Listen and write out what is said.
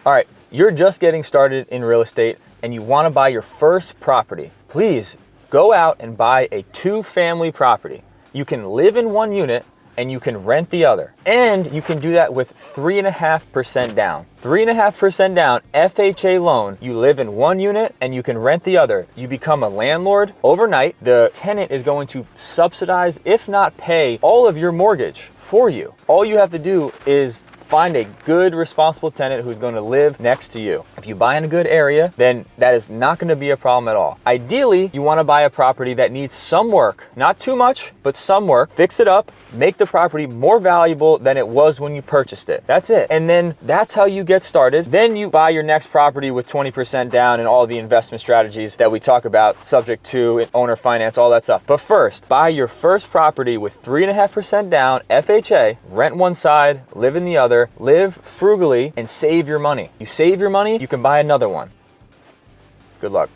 All right, you're just getting started in real estate and you want to buy your first property. Please go out and buy a 2-family property. You can live in one unit and you can rent the other. And you can do that with 3.5% down. 3.5% down, FHA loan. You live in one unit and you can rent the other. You become a landlord overnight. The tenant is going to subsidize, if not pay, all of your mortgage for you. All you have to do is find a good, responsible tenant who's going to live next to you. If you buy in a good area, then that is not going to be a problem at all. Ideally, you want to buy a property that needs some work, not too much, but some work. Fix it up, make the property more valuable than it was when you purchased it. That's it. And then that's how you get started. Then you buy your next property with 20% down and all the investment strategies that we talk about, subject to owner finance, all that stuff. But first, buy your first property with 3.5% down, FHA, rent one side, live in the other. Live frugally and save your money. You save your money, you can buy another one. Good luck.